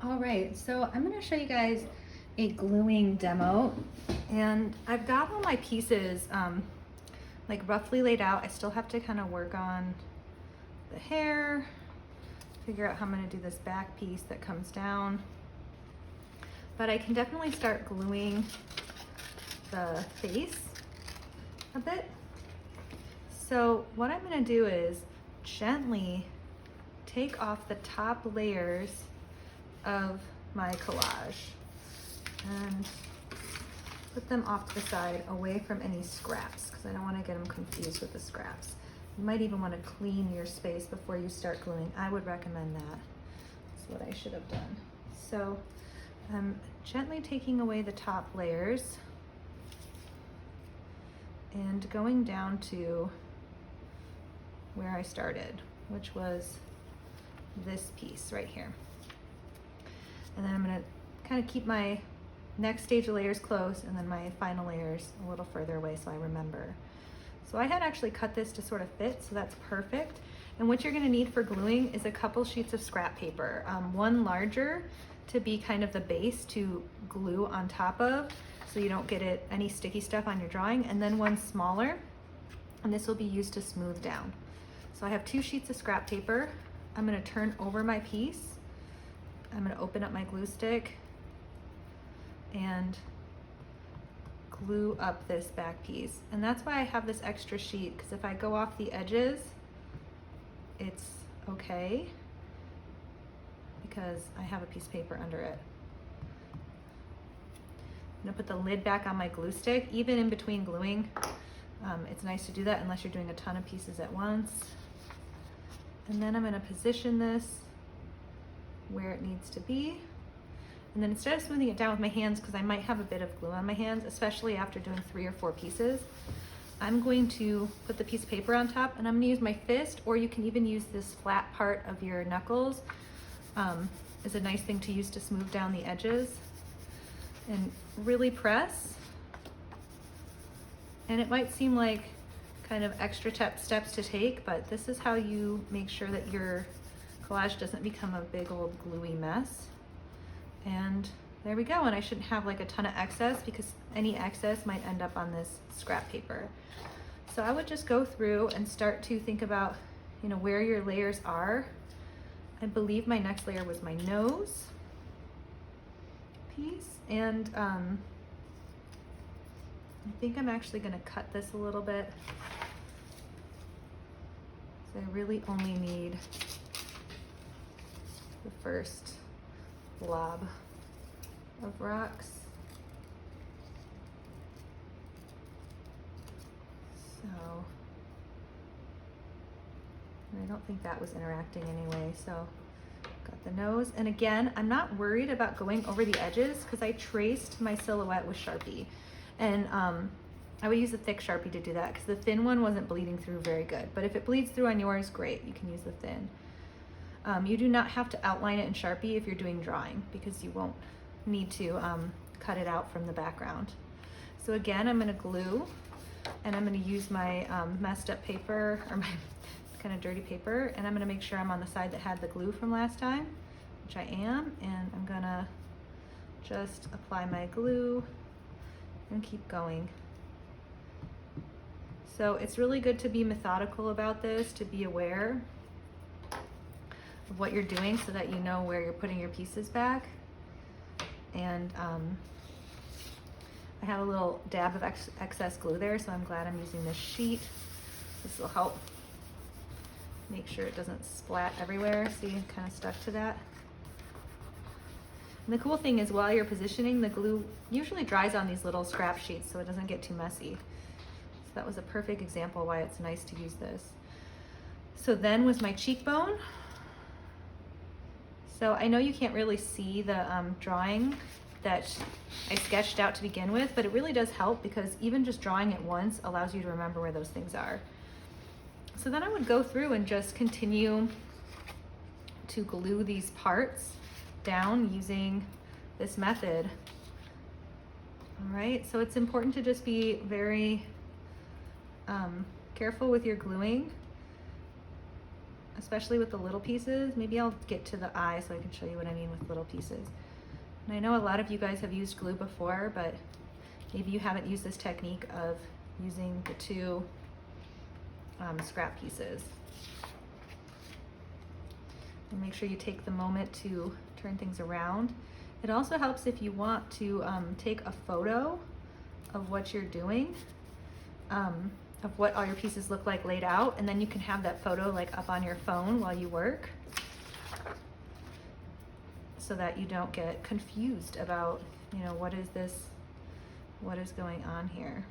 All right, so I'm gonna show you guys a gluing demo, and I've got all my pieces like roughly laid out. I still have to kind of work on the hair, figure out how I'm gonna do this back piece that comes down, but I can definitely start gluing the face a bit. So what I'm gonna do is gently take off the top layers of my collage and put them off to the side away from any scraps because I don't want to get them confused with the scraps. You might even want to clean your space before you start gluing. I would recommend that. That's what I should have done. So I'm gently taking away the top layers and going down to where I started, which was this piece right here. And then I'm gonna kind of keep my next stage of layers close and then my final layers a little further away so I remember. So I had actually cut this to sort of fit, so that's perfect. And what you're gonna need for gluing is a couple sheets of scrap paper. One larger to be kind of the base to glue on top of so you don't get any sticky stuff on your drawing, and then one smaller, and this will be used to smooth down. So I have 2 sheets of scrap paper. I'm gonna turn over my piece. I'm gonna open up my glue stick and glue up this back piece. And that's why I have this extra sheet, because if I go off the edges, it's okay, because I have a piece of paper under it. I'm gonna put the lid back on my glue stick, even in between gluing. It's nice to do that unless you're doing a ton of pieces at once. And then I'm gonna position this where it needs to be. And then instead of smoothing it down with my hands, because I might have a bit of glue on my hands, especially after doing 3 or 4 pieces, I'm going to put the piece of paper on top, and I'm gonna use my fist, or you can even use this flat part of your knuckles. Is a nice thing to use to smooth down the edges. And really press. And it might seem like kind of extra steps to take, but this is how you make sure that your collage doesn't become a big old gluey mess. And there we go. And I shouldn't have like a ton of excess, because any excess might end up on this scrap paper. So I would just go through and start to think about, where your layers are. I believe my next layer was my nose piece, and I think I'm actually going to cut this a little bit. So I really only need the first blob of rocks. So, and I don't think that was interacting anyway, so got the nose. And again, I'm not worried about going over the edges because I traced my silhouette with Sharpie. And I would use a thick Sharpie to do that because the thin one wasn't bleeding through very good. But if it bleeds through on yours, great, you can use the thin. You do not have to outline it in Sharpie if you're doing drawing, because you won't need to cut it out from the background. So again, I'm gonna glue, and I'm gonna use my messed up paper, or my kind of dirty paper, and I'm gonna make sure I'm on the side that had the glue from last time, which I am, and I'm gonna just apply my glue and keep going. So it's really good to be methodical about this, to be aware of what you're doing so that you know where you're putting your pieces back. And I have a little dab of excess glue there, so I'm glad I'm using this sheet. This will help make sure it doesn't splat everywhere. See, I'm kind of stuck to that. And the cool thing is, while you're positioning, the glue usually dries on these little scrap sheets, so it doesn't get too messy. So that was a perfect example why it's nice to use this. So then was my cheekbone. So I know you can't really see the drawing that I sketched out to begin with, but it really does help, because even just drawing it once allows you to remember where those things are. So then I would go through and just continue to glue these parts down using this method. All right, so it's important to just be very careful with your gluing. especially with the little pieces. Maybe I'll get to the eye so I can show you what I mean with little pieces. And I know a lot of you guys have used glue before, but maybe you haven't used this technique of using the two scrap pieces. And make sure you take the moment to turn things around. It also helps if you want to take a photo of what you're doing, of what all your pieces look like laid out, and then you can have that photo like up on your phone while you work, so that you don't get confused about, you know, what is this, what is going on here.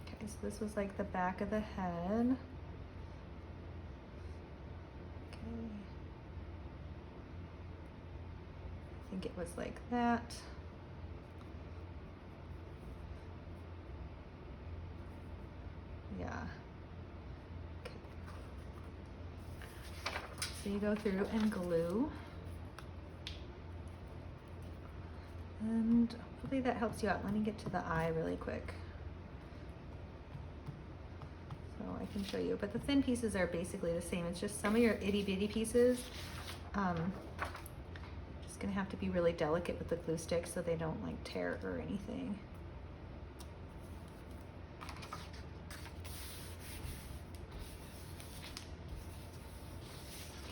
Okay, so this was like the back of the head. Okay. I think it was like that. Yeah. Okay. So you go through and glue. And hopefully that helps you out. Let me get to the eye really quick, so I can show you. But the thin pieces are basically the same. It's just some of your itty bitty pieces. Just gonna have to be really delicate with the glue stick so they don't like tear or anything.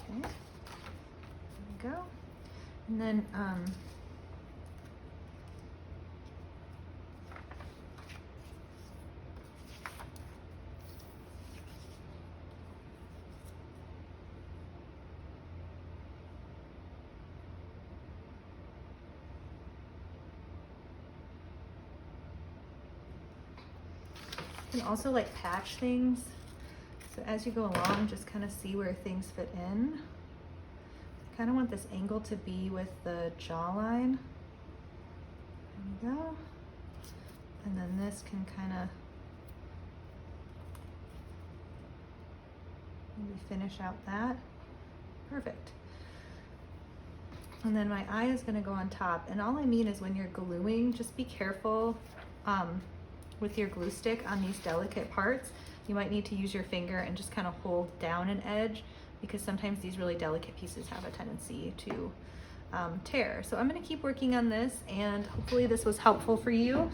Okay, there we go. And then you can also like patch things. So as you go along, just kind of see where things fit in. I kind of want this angle to be with the jawline. There we go. And then this can kind of maybe finish out that. Perfect. And then my eye is going to go on top. And all I mean is when you're gluing, just be careful with your glue stick on these delicate parts. You might need to use your finger and just kind of hold down an edge, because sometimes these really delicate pieces have a tendency to tear. So I'm going to keep working on this, and hopefully this was helpful for you.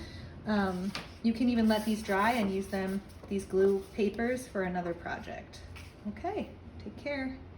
You can even let these dry and use them, these glue papers, for another project. Okay, take care.